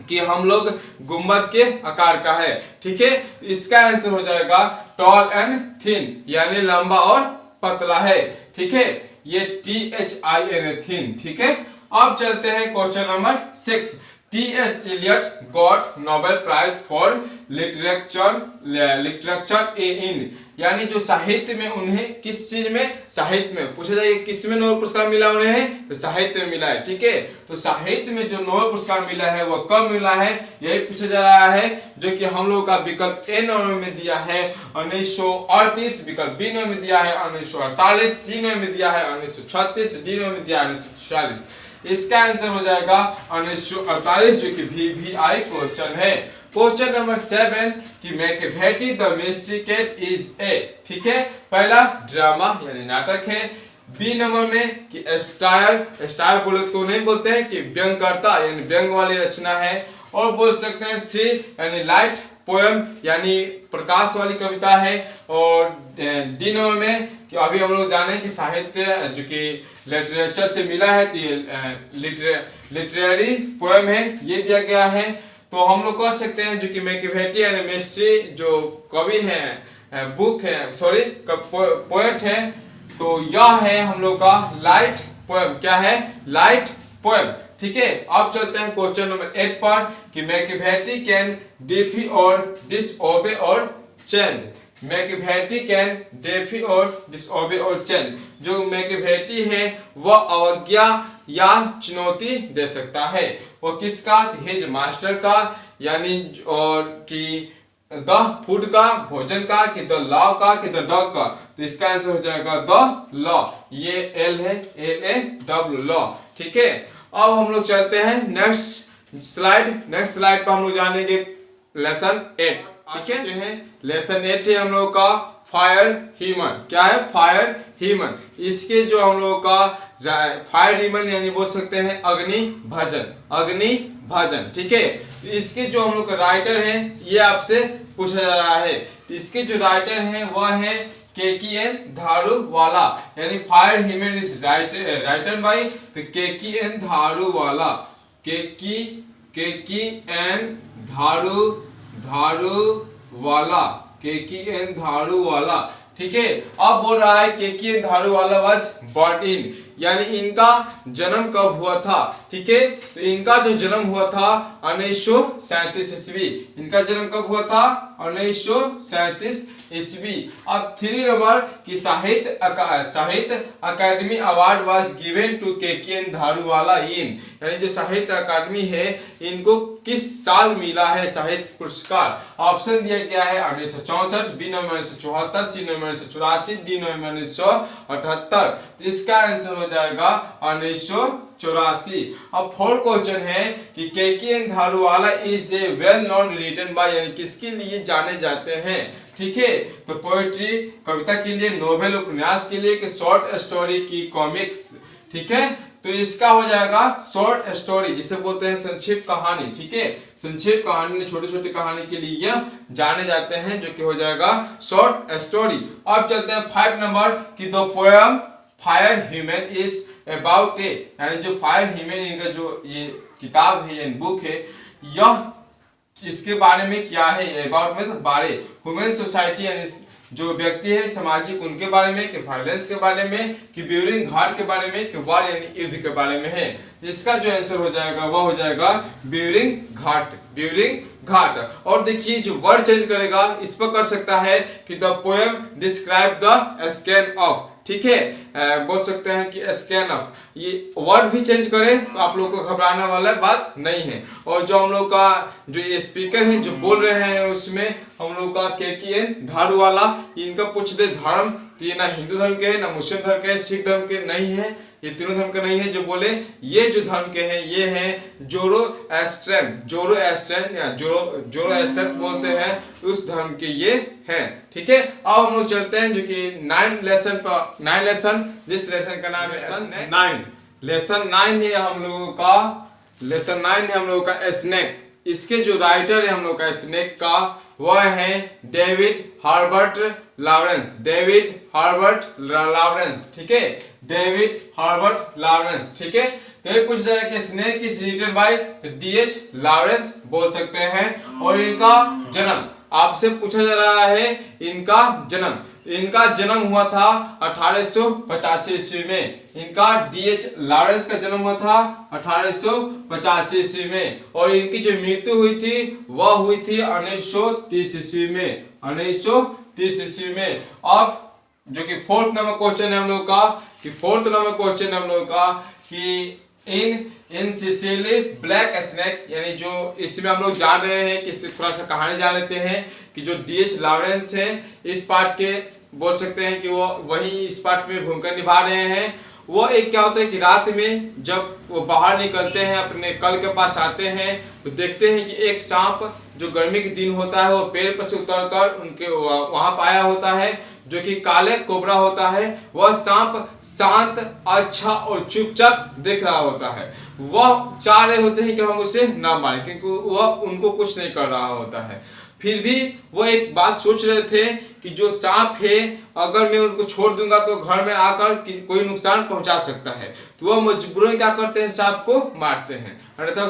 कि हम लोग गुंबद के आकार का है। ठीक है, इसका आंसर हो जाएगा टॉल एंड थिन यानी लंबा और पतला है। ठीक है, ये THIN थिन। ठीक है, अब चलते हैं question number 6। TS Eliot got Nobel prize for literature in, यानी जो साहित्य में उन्हें किस चीज में? साहित्य में। पूछा जाए किस में नोबेल पुरस्कार मिला उन्हें? तो साहित्य में मिला है। ठीक है, तो साहित्य में जो नोबेल पुरस्कार मिला है वह कब मिला है, यही पूछा जा रहा है। जो कि हम लोग का विकल्प ए नंबर में दिया है 1938, विकल्प बी नंबर में दिया है 1948, सी नंबर में दिया है 1936, डी नंबर में दिया है 1946। इसका आंसर हो जाएगा 1948, जो कि VVI क्वेश्चन है। क्वेश्चन नंबर 7 कि Macavity the mystery cat is a. ठीक है, पहला ड्रामा यानी नाटक है। बी नंबर में कि स्टायर बोले तो नहीं बोलते हैं कि व्यंगकर्ता यानी व्यंग वाली रचना है। और बोल सकते हैं सी यानी लाइट पोएम यानी प्रकाश वाली कविता है। और डी नंबर में कि अभी हम लोग जाने कि साहित्य जो कि लिटरेचर से मिला है, तो ये लिटरेरी पोएम है, ये दिया गया है। तो हम लोग कह सकते हैं जो कि मैकियावेली यानी मिस्ट्री जो कवि है, बुक है, सॉरी पोएट है, तो यह है हम लोग का लाइट पोएम। क्या है? Light poem. ठीक है, अब चलते हैं क्वेश्चन नंबर 8 पर कि मैकियावेली कैन डिफी और डिसओबे और चेंज। मैकियावेली कैन डिफी और डिसओबे और चेंज। जो मैकियावेली है वह अवज्ञा या चुनौती दे सकता है। वो किसका? हिज मास्टर का, यानी और कि द फूड का, भोजन का, कि द लॉ का, कि द डॉग का। तो इसका आंसर हो जाएगा द लॉ। ये एल है, LAW लॉ। ठीक है, अब हम लोग चलते हैं नेक्स्ट स्लाइड पर हम लोग जानेंगे लेसन 8। ठीक है, लेसन 8 है हम लोग का फायर ह्यूमन। क्या है? Fire human. इसके जो हम लोग का फायर ह्यूमन यानी बोल सकते हैं अग्नि भजन। ठीक है, इसके जो हम लोग का राइटर है ये आपसे पूछा जा रहा है। इसके जो राइटर हैं वह है KKN धारूवाला, यानी fire human is writer bye KKN धारूवाला। KKN धारूवाला। ठीक है, अब बोल रहा है KKN धारूवाला वाज बॉर्न इन, यानी इनका जन्म कब हुआ था। ठीक है, तो इनका जो जन्म हुआ था 1937 ईस्वी। इनका जन्म कब हुआ था? 1937 ईस्वी। अब 3 नंबर की Sahitya Akademi award was given to KKN Daruwalla in, यानी जो साहित्य अकादमी है इनको किस साल मिला है साहित्य पुरस्कार। ऑप्शन दिया गया है 1964, B number 1974, C number 1984, D number 1978। तो इसका आंसर हो जाएगा 1984। अब 4 क्वेश्चन है कि KKN Daruwalla is a well known written by, यानी किसके लिए जाने जाते हैं। ठीक है, तो पोएट्री कविता के लिए, नोवेल उपन्यास के लिए, कि शॉर्ट स्टोरी की कॉमिक्स। ठीक है। तो इसका हो जाएगा शॉर्ट स्टोरी, जिसे बोलते हैं संक्षिप्त कहानी, ठीक है। संक्षिप्त कहानी, छोटी छोटी कहानी के लिए यह जाने जाते हैं, जो कि हो जाएगा शॉर्ट स्टोरी। अब चलते हैं 5 नंबर की the poem fire human is about a, यानी जो फायर ह्यूमन इनका जो ये किताब है, ये बुक है, यह इसके बारे में क्या है, अबाउट में तो बारे, ह्यूमन सोसाइटी यानी जो व्यक्ति है सामाजिक, उनके बारे में, कि वायलेंस के बारे में, कि ब्यूरिंग घाट के बारे में, कि वार यानी युद्ध के बारे में है। इसका जो आंसर हो जाएगा वह हो जाएगा ब्यूरिंग घाट, ब्यूरिंग घाट। और देखिए जो वर्ड चेंज करेगा इस पर कर सकता है कि the poem describe the scan of, ठीक है, बोल सकते हैं कि स्कैन ऑफ, ये वर्ड भी चेंज करें तो आप लोग को घबराने वाला बात नहीं है। और जो हम लोग का जो ये स्पीकर है जो बोल रहे हैं उसमें हम लोग का KKN धारू वाला, इनका पूछ दे धर्म तो ये ना हिंदू धर्म के है, ना मुस्लिम धर्म के है, सिख धर्म के नहीं है, ये तीनों धर्म के नहीं है। जो बोले ये जो धर्म के हैं ये हैं जोरोएस्ट्रियन, जोरोएस्ट्रियन या जोरोएस्ट्रियन बोलते हैं, उस धर्म के ये हैं, ठीक है। अब हम लोग चलते हैं जो कि 9 लेसन पर, 9 लेसन, जिस लेसन का नाम है 9, लेसन 9 है हम लोगों का, लेसन 9 है हम लोगों का स्नेक। इसके जो राइटर है हम लोग का स्नेक का वह है David Herbert Lawrence, David Herbert Lawrence, ठीक है, डेविड हर्बर्ट लॉरेंस, ठीक है। तो ये पूछ जाएगा कि snake is written by DH Lawrence बोल सकते हैं। और इनका जन्म आपसे पूछा जा रहा है, इनका जन्म, इनका जन्म हुआ था 1885 ईस्वी में। इनका DH लॉरेंस का जन्म हुआ था 1885 ईस्वी में। और इनकी जो मृत्यु हुई थी वह हुई थी 1930 ईस्वी में, 1930 ईस्वी में। अब जो कि 4th नंबर क्वेश्चन है हम लोग का, कि 4th नंबर क्वेश्चन है हम लोग का कि इन सिसिली ब्लैक स्नेक, यानी जो इसमें हम लोग जान रहे हैं कि थोड़ा सा कहानी जान लेते हैं कि जो DH लॉरेंस है इस पार्ट के बोल सकते हैं कि वो वही इस पार्ट में भूमिका निभा रहे हैं। वो एक क्या होता है कि रात में जब वो बाहर निकलते हैं अपने कल के पास आते हैं तो देखते हैं कि एक सांप जो गर्मी के दिन होता है वो पेड़ पर से उतरकर उनके वहां पाया होता है, जो कि काले कोबरा होता है। वह सांप शांत, अच्छा और चुपचाप देख रहा होता है। वह चाह रहे होते हैं कि हम उसे ना मारें क्योंकि वह उनको कुछ नहीं कर रहा होता है। फिर भी वो एक बात सोच रहे थे कि जो सांप है अगर मैं उनको छोड़ दूंगा तो घर में आकर कोई नुकसान पहुंचा सकता है, तो वह मजबूरन क्या करते हैं, सांप को मारते हैं, अन्यथा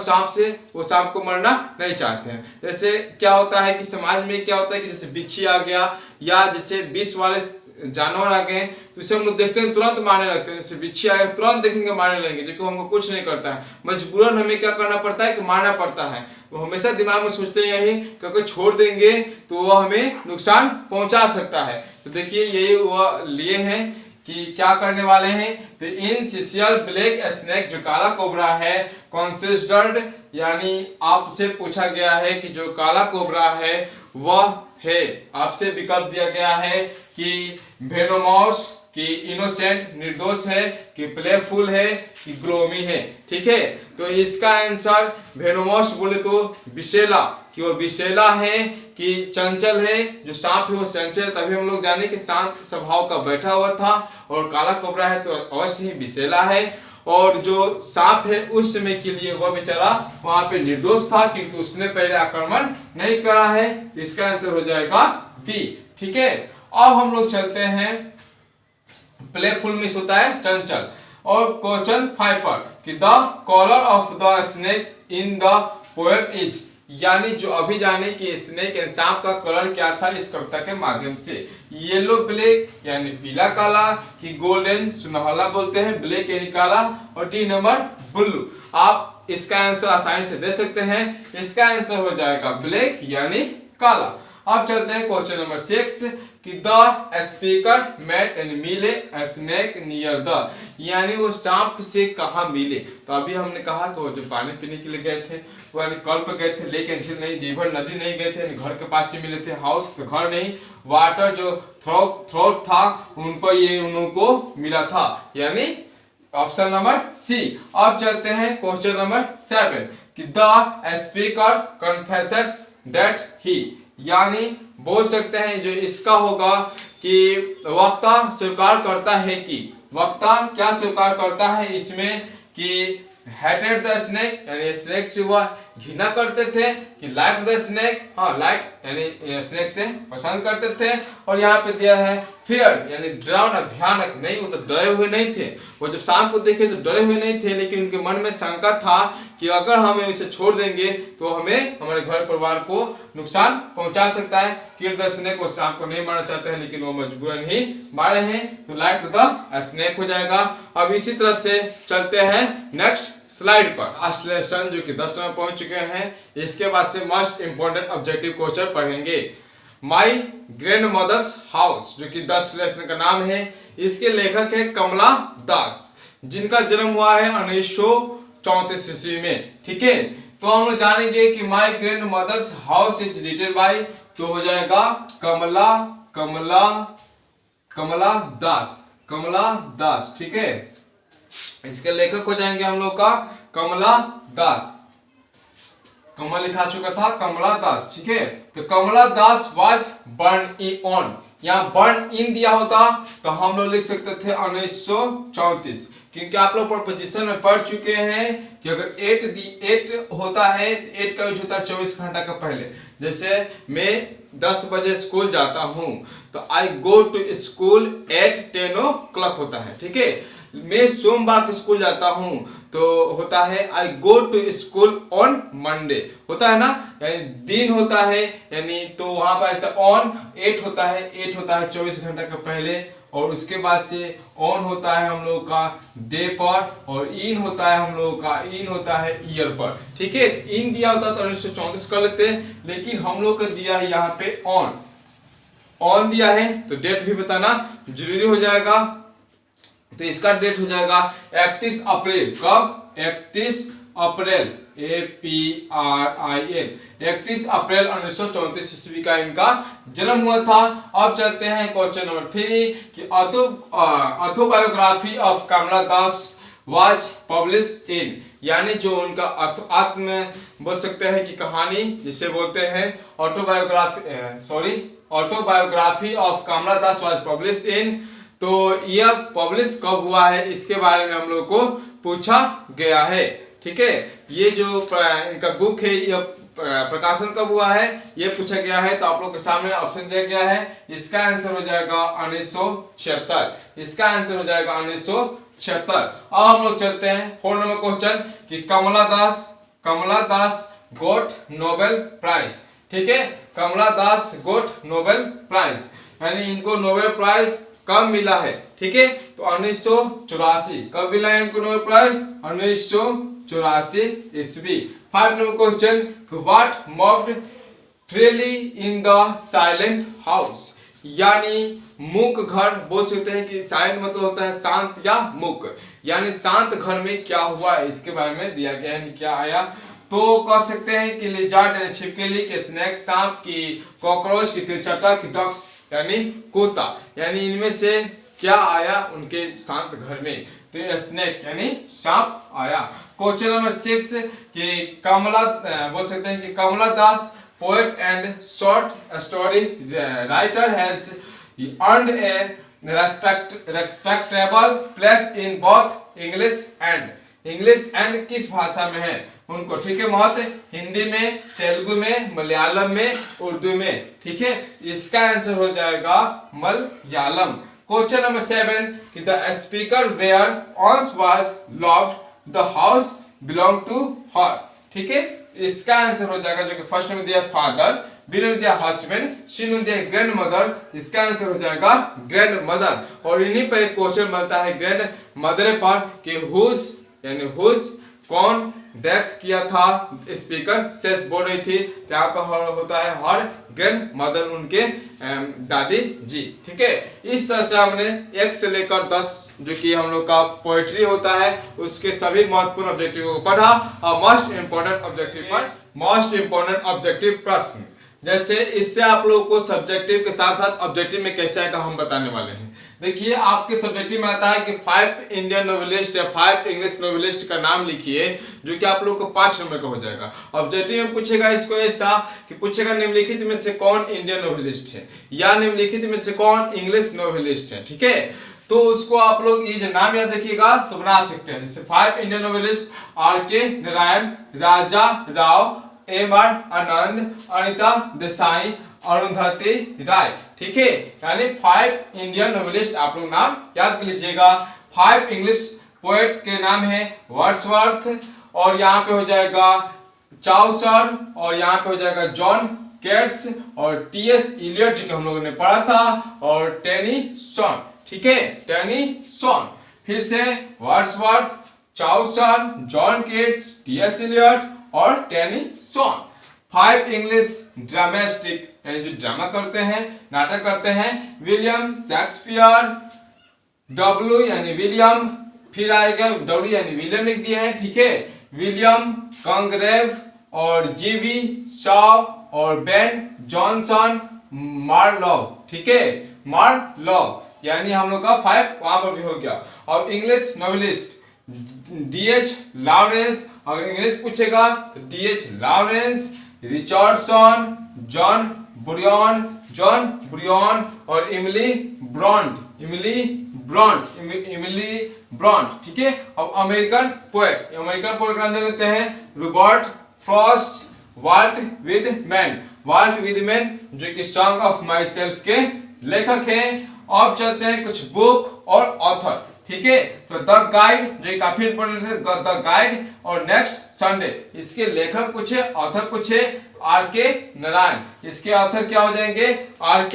वो सांप को मरना नहीं चाहते हैं। जैसे क्या होता है कि समाज में क्या होता है कि जैसे बिच्छी आ गया या जैसे विष वाले जानवर आ गए तो इसे हम लोग देखते हैं तुरंत मारने लगते हैं। जैसे बिच्छी आए तुरंत देखेंगे मारने लगेंगे, जो कि हमको कुछ नहीं करता है, मजबूरन हमें क्या करना पड़ता है कि मारना पड़ता है। वो हमेशा दिमाग में सोचते हैं यही कि अगर छोड़ देंगे तो वो हमें नुकसान पहुंचा सकता है। तो देखिए यही वो लिए हैं कि क्या करने वाले हैं। तो इन सिसियल ब्लैक स्नेक जो काला कोबरा है कंसिडर्ड, यानी आपसे पूछा गया है कि जो काला कोबरा है वह है, आपसे विकल्प दिया गया है कि वेनोमस, कि इनोसेंट निर्दोष है, कि प्लेफुल है, कि ग्लोमी है, ठीक है। तो इसका आंसर वेनोमस बोले तो विषैला, कि वो विषैला है, कि चंचल है, जो सांप है वो चंचल, तभी हम लोग जाने कि शांत स्वभाव का बैठा हुआ था। और काला कोबरा है तो अवश्य ही विषैला है। और जो सांप है उस समय के लिए वह बेचारा वहां पे निर्दोष था क्योंकि उसने पहले आक्रमण नहीं करा है। इसका आंसर हो जाएगा बी, ठीक है। अब हम लोग चलते हैं प्लेफुल मिस होता है चंचल। और क्वेश्चन 5 पर कि the colour of the snake in the poem is, यानी जो अभी जाने कि स्नेक एंड सांप का कलर क्या था इस कविता के माध्यम से। येलो ब्लैक यानी पीला काला, कि गोल्डन सुनहला बोलते हैं, ब्लैक यानी काला, और डी नंबर ब्लू। आप इसका आंसर आसानी से दे सकते हैं। इसका आंसर हो जाएगा ब्लैक यानी काला। अब चलते हैं क्वेश्चन नंबर 6 कि द स्पीकर मेट एंड मिले स्नेक नियर द, यानी वो सांप से कहाँ मिले। तो अभी हमने कहा कि वो जो पानी पीने के लिए गए थे वो कल पे गए थे, लेकिन झील नहीं, रिवर नदी नहीं गए थे, घर के पास ही मिले थे, हाउस तो घर नहीं, वाटर जो थ्रोट था उन पर ये उनको मिला था, यानी ऑप्शन नंबर सी। अब चलते हैं क्वेश्चन नंबर 7 कि the speaker confesses that he, यानी बोल सकते हैं जो इसका होगा कि वक्ता स्वीकार करता है कि, वक्ता क्या स्वीकार करता है इसमें कि hated the snake यानी स्नेक से वह घृणा करते थे, कि लाइक द स्नेक, हाँ लाइक यानी स्नेक से पसंद करते थे। और यहाँ पे दिया है फियर यानी डरावना भयानक, नहीं वो तो डरे हुए नहीं थे, वो जब शाम को देखे तो डरे हुए नहीं थे, लेकिन उनके मन में शंका था कि अगर हमें इसे छोड़ देंगे तो हमें हमारे घर परिवार को नुकसान पहुंचा सकता है। किल द स्नेक, वो सांप को नहीं मारना चाहते हैं लेकिन वो मजबूरन ही मारे हैं, तो लाइक द स्नेक हो जाएगा। अब इसी तरह से चलते हैं नेक्स्ट स्लाइड पर। लास्ट लेसन जो कि 10 में पहुंच चुके हैं, इसके बाद से मोस्ट इंपोर्टेंट ऑब्जेक्टिव क्वेश्चन पढ़ेंगे। माई ग्रैंड मदर्स हाउस जो कि 10 लेसन का नाम है, इसके लेखक है कमला दास, जिनका जन्म हुआ है 1934 ईस्वी में। ठीक है, तो हम लोग जानेंगे कि my grandmother's house is written by, तो हो जाएगा कमला कमला कमला दास, कमला दास। ठीक है, इसके लेखक हो जाएंगे हम लोग का कमला दास, कमल लिखा चुका था कमला दास। ठीक है, तो कमला Das was born in on, यहाँ बर्न इन दिया होता तो हम लोग लिख सकते थे 1934, क्योंकि आप लोग प्रपोजिशन में पढ़ चुके हैं कि अगर 8 होता है तो 8 का यूज होता है 24 घंटा का पहले। जैसे मैं 10 बजे स्कूल जाता हूँ तो I go to school at 10 o'clock होता है। ठीक है, मैं सोमवार को स्कूल जाता हूँ तो होता है I go to school on Monday, होता है ना, यानी दिन होता है, यानी तो वहां पर ऑन 8 होता है, 8 होता है 24 घंटा का पहले, और उसके बाद से ऑन होता है हम लोग का डे पर, और इन होता है हम लोग का, इन होता है ईयर पर। ठीक है, इन दिया होता तो 1934 कर लेते, लेकिन हम लोग का दिया है यहाँ पे ऑन, ऑन दिया है तो डेट भी बताना जरूरी हो जाएगा। तो इसका डेट हो जाएगा 31 अप्रैल, कब? 31 अप्रैल APRIL, 31 अप्रैल 1934 ईस्वी का इनका जन्म हुआ था। अब चलते हैं क्वेश्चन नंबर 3 कि autobiography of Kamala Das was published in, यानी जो उनका आत्म बोल सकते हैं कि कहानी जिसे बोलते हैं autobiography of Kamala Das was published in, तो यह पब्लिश कब हुआ है इसके बारे में हम लोग को पूछा गया है। ठीक है, ये जो इनका बुक है यह प्रकाशन कब हुआ है ये पूछा गया है, तो आप लोग के सामने ऑप्शन दिया गया है, इसका आंसर हो जाएगा 1976, इसका आंसर हो जाएगा 1976। अब हम लोग चलते हैं 4 नंबर क्वेश्चन कि कमला दास गोट नोबेल प्राइज। ठीक है, कमला दास गोट नोबेल प्राइज, यानी इनको नोबेल प्राइज कब मिला है? ठीक है, तो 1984 कब मिला है इनको नोबेल प्राइज? 1984 ईस्वी। 5 number question, what moved truly in the silent house, यानी मूक घर बोल सकते हैं कि साइलेंट मतलब होता है शांत या मूक, यानी शांत घर में क्या हुआ है इसके बारे में दिया गया है कि क्या आया। तो कह सकते हैं कि लिजार्ड यानी छिपकली, के स्नेक सांप, की कॉकरोच, की तिलचट्टा, की डक्स यानी कुत्ता, यानी इनमें से क्या आया उनके शांत घर में? तो ये स्नेक यानी सांप आया। क्वेश्चन नंबर 6 कि कमला बोल सकते हैं कि Kamala Das poet and short story writer has earned a respectable place in both English and किस भाषा में है उनको? ठीक है, महत्व हिंदी में, तेलुगु में, मलयालम में, उर्दू में। ठीक है, इसका आंसर हो जाएगा मलयालम। क्वेश्चन नंबर 7 कि the speaker where once was loved, the house belong to her. ठीक है, इसका आंसर हो जाएगा जो कि फर्स्ट में दिया फादर, बी में दिया हस्बैंड, सी में दिया ग्रैंड मदर, इसका आंसर हो जाएगा ग्रैंड मदर। और इन्हीं पर एक क्वेश्चन बनता है ग्रैंड मदर पर कि हुज यानी हुज कौन डेथ किया था, स्पीकर सेस बोल रही थी, यहाँ पर होता है हर ग्रैंड मदर उनके दादी जी। ठीक है, इस तरह से हमने 1 से लेकर 10 जो कि हम लोग का पोएट्री होता है उसके सभी महत्वपूर्ण ऑब्जेक्टिव को पढ़ा। और मोस्ट इंपोर्टेंट ऑब्जेक्टिव पर मोस्ट इंपोर्टेंट ऑब्जेक्टिव प्रश्न, जैसे इससे आप लोगों को सब्जेक्टिव के साथ साथ ऑब्जेक्टिव में कैसे आएगा हम बताने वाले हैं। देखिए, आपके सब्जेक्टिव में आता है कि 5 इंडियन नोवेलिस्ट या 5 इंग्लिश नोवेलिस्ट का नाम लिखिए, जो कि आप लोग को 5 नंबर का हो जाएगा। ऑब्जेक्टिव में पूछेगा इसको ऐसा कि पूछेगा निम्नलिखित में से कौन इंडियन नोवेलिस्ट है या निम्नलिखित में से कौन इंग्लिश नोवेलिस्ट है। ठीक है, तो उसको आप लोग ये जो नाम याद रखिएगा तो बना सकते हैं। जैसे 5 इंडियन नोवेलिस्ट: R.K. नारायण, राजा राव, M.R. आनंद, अनिता देसाई, अरुंधति राय। ठीक है, यानी 5 इंडियन नोवेलिस्ट आप लोग नाम याद कर लीजिएगा। 5 इंग्लिश पोएट के नाम है वर्ड्सवर्थ, और यहाँ पे हो जाएगा चाउसर, और यहाँ पे हो जाएगा जॉन केट्स, और T.S. इलियट जो कि हम लोगों ने पढ़ा था, और टेनीसन। ठीक है, टेनीसन। फिर से Wordsworth, Chaucer, John केट्स, T.S. Elliot और टेनीसन। 5 इंग्लिश ड्रामेस्टिक यानी जो ड्रामा करते हैं, नाटक करते हैं: विलियम शेक्सपियर, W यानी विलियम, फिर आएगा W यानी विलियम लिख दिया है। ठीक है, विलियम कंग्रेव, और G.V. शॉ, और बेन जॉनसन, मार्लोव। ठीक है, मार्लोव, यानी हम लोग का 5 वहां पर भी हो गया। और इंग्लिश नॉवेलिस्ट D.H. लॉरेंस, अगर इंग्लिश पूछेगा तो D.H. लॉरेंस, रिचर्डसन, जॉन बुरियन, और इमिली ब्रॉन्ट। ठीक है, अब अमेरिकन पोएट का नाम लेते हैं: रॉबर्ट फ्रॉस्ट, वाल्ट विदमैन जो कि सॉन्ग ऑफ माई सेल्फ के लेखक हैं। अब चलते हैं कुछ बुक और ऑथर। ठीक है, तो द गाइड जो काफी इंपॉर्टेंट है, द गाइड और नेक्स्ट संडे। इसके लेखक पूछे, ऑथर पूछे, R.K. नारायण। इसके ऑथर क्या हो जाएंगे? R.K.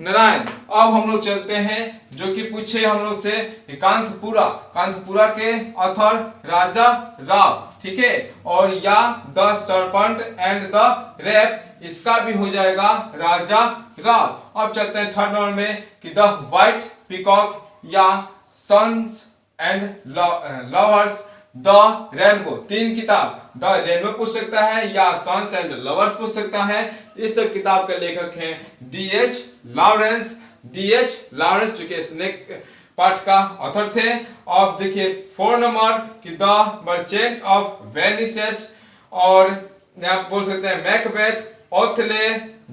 नारायण। अब हम लोग चलते हैं जो कि पूछे हम लोग से कांतपुरा के ऑथर राजा राव। ठीक है, और या the serpent and the rap, इसका भी हो जाएगा राजा राव। अब चलते हैं थर्ड नंबर में कि द व्हाइट पीकॉक या sons and lovers, the rainbow. 3 किताब, द रेनबो पूछ सकता है या सन्स एंड लवर्स पूछ सकता है। इस सब किताब के लेखक हैं D.H. लॉरेंस जो कि स्नेक पार्ट का ऑथर थे। अब देखिए 4 नंबर कि द मर्चेंट ऑफ वेनिस, और यहाँ बोल सकते हैं Macbeth, Othello,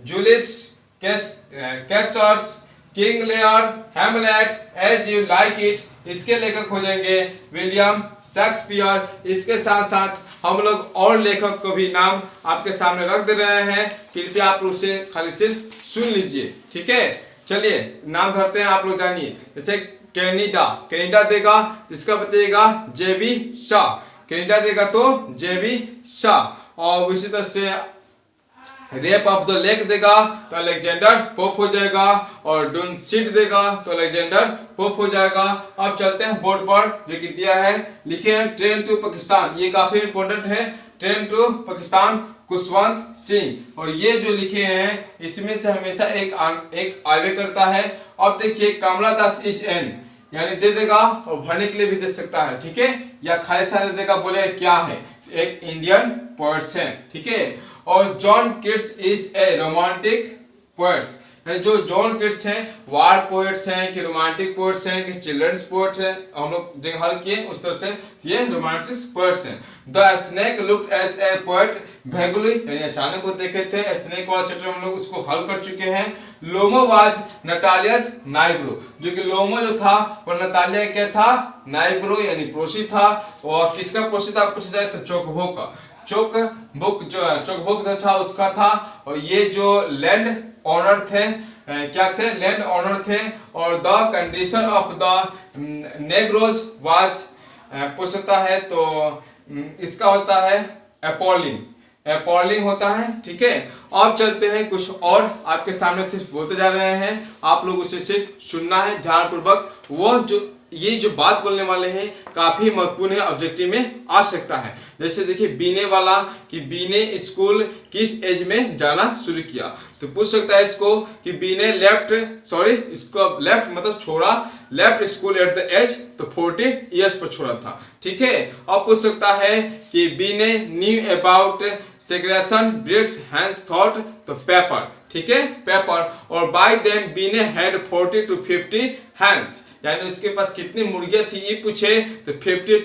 Julius Caesar, King Lear, Hamlet, as you like it. इसके लेखक हो जाएंगे विलियम शेक्सपियर। इसके साथ साथ हम लोग और लेखक को भी नाम आपके सामने रख दे रहे हैं, कृपया आप उसे खाली सिर्फ सुन लीजिए। ठीक है, चलिए नाम धरते हैं, आप लोग जानिए। जैसे कैनेडा देगा, इसका बताइएगा J.B. शाह। कैनेडा देगा तो J.B. शाह। और इसी तरह से रेप ऑफ द लेक देगा तो अलेक्जेंडर पोप हो जाएगा, और डुनसीड देगा तो अलेक्जेंडर पोप हो जाएगा। अब चलते हैं बोर्ड पर जो कि दिया है, लिखे हैं ट्रेन टू पाकिस्तान, ये काफी इंपॉर्टेंट है। ट्रेन टू पाकिस्तान खुशवंत सिंह, और ये जो लिखे हैं इसमें से हमेशा एक आगे करता है। अब देखिए कमला दास इज एन, यानी दे देगा और भरने के लिए भी दे सकता है। ठीक है, या खालिस्तान दे देगा, बोले क्या है, एक इंडियन पोएट्स है। ठीक है, और John Keats is a romantic poets, यानी जो जॉन किट्स हैं वार पोएट्स हैं कि रोमांटिक पोएट्स हैं कि चिल्ड्रंस पोएट्स हैं, हम लोग जगह हल किए उस तरह से ये रोमांटिक पोएट्स हैं। The snake looked as a poet vaguely, यानी अचानक को देखे थे, स्नेक वाला चैप्टर हम लोग उसको हल कर चुके हैं। लोमो वाज नटालियस नाइब्रो, जो कि लोमो जो था वो नतालिया क्या था, नाइब्रो यानी प्रोसी था। और किसका प्रोसी था पूछा जाए तो चोकबुक का, चोकबुक जो था उसका था। और ये जो लैंड ऑनर थे, क्या थे, लैंड ऑनर थे। और the condition of the नेग्रोज was पूछ सकता है तो इसका होता है अपॉलिंग होता है। ठीक है, अब चलते हैं कुछ और आपके सामने सिर्फ बोलते जा रहे हैं, आप लोग उसे सिर्फ सुनना है ध्यानपूर्वक। वो जो ये जो बात बोलने वाले हैं काफी महत्वपूर्ण है, ऑब्जेक्टिव में आ सकता है। जैसे देखिए बीने वाला कि बीने स्कूल किस एज में जाना शुरू किया, तो पूछ सकता है इसको कि बीने इसको लेफ्ट मतलब छोड़ा, left school at the age तो 40 इयर्स पर छोड़ा था। ठीक है, अब पूछ सकता है कि बीने knew about segregation Brits hands thought तो पेपर। ठीक है, पेपर। और बाय देम बीने हैड 40 to 50 हैंड्स, यानी उसके पास कितनी मुर्गियां थी ये पूछे तो 40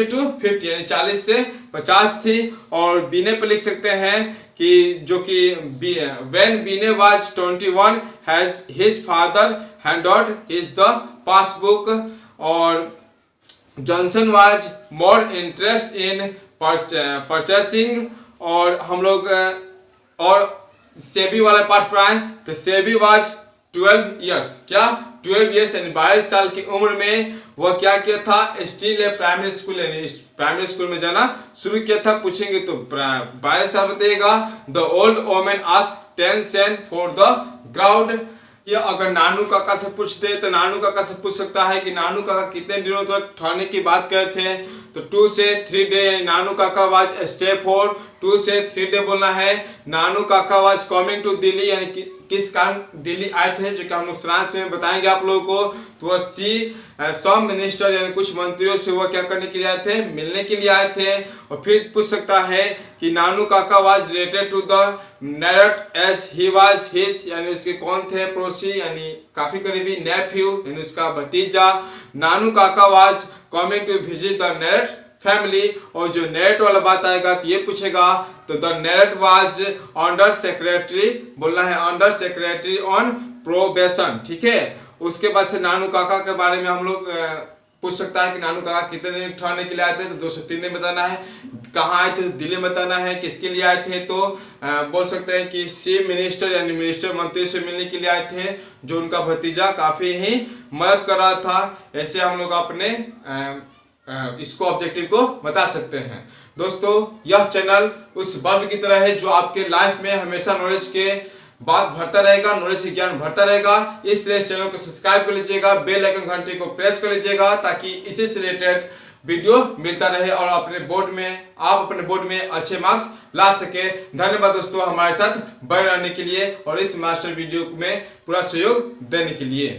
to 50 यानी 40 से 50 थी। और बीने पर लिख सकते हैं कि जो कि when बीने was 21 has his father handed his the passbook. और Johnson was more interest in purchasing. और हम लोग और सेबी वाला पार्ट पढ़ाएं तो सेबी वाज 12 ईयर्स, क्या 12 ईयर्स यानी 22 साल की उम्र में वह क्या किया था, स्टिल ए प्राइमरी स्कूल यानी प्राइमरी स्कूल में जाना शुरू किया था। पूछेंगे तो 22 साल बताइएगा। The old women asked 10 sent for the ground. ये अगर नानू काका से पूछते तो नानू काका से पूछ सकता है कि नानू काका कितने दिनों तक ठहरने की बात करते हैं, तो 2 से 3 day. Nanu Kaka was stay for 2 से 3 डे बोलना है। नानू Kaka was coming to Delhi यानी किस कारण दिल्ली आए थे, जो कि हम लोग सारांश में बताएंगे आप लोगों को। तो वह सी सम मिनिस्टर यानी कुछ मंत्रियों से वह क्या करने के लिए आए थे, मिलने के लिए आए थे। और फिर पूछ सकता है कि Nanu Kaka was related to the narrator as he was his यानी उसके कौन थे, पड़ोसी यानी काफी करीबी, नेफ्यू यानी उसका भतीजा। Nanu Kaka was coming to visit the narrator family. और जो नैरेट वाला बात आएगा तो ये पूछेगा तो the narrate was under secretary बोलना है, अंडर सेक्रेटरी ऑन प्रोबेशन, ठीक है। उसके बाद से नानू काका के बारे में हम लोग पूछ सकता है कि नानू काका कितने दिन ठहरने के लिए आए थे, तो 2 से 3 दिन बताना है। कहाँ आए थे, तो दिल्ली बताना है। किसके लिए आए थे, तो बोल सकते हैं कि सी मिनिस्टर यानी मिनिस्टर मंत्री से मिलने के लिए आए थे, जो उनका भतीजा काफी ही मदद कर रहा था। ऐसे हम लोग अपने इसको ऑब्जेक्टिव को बता सकते हैं। दोस्तों यह चैनल उस बल्ब की तरह है जो आपके लाइफ में हमेशा नॉलेज के बात भरता रहेगा, नॉलेज के ज्ञान भरता रहेगा। इसलिए इस चैनल को सब्सक्राइब कर लीजिएगा, बेल आइकन घंटे को प्रेस कर लीजिएगा ताकि इसी से रिलेटेड वीडियो मिलता रहे और आप अपने बोर्ड में अच्छे मार्क्स ला सके। धन्यवाद दोस्तों हमारे साथ बने रहने के लिए और इस मास्टर वीडियो में पूरा सहयोग देने के लिए।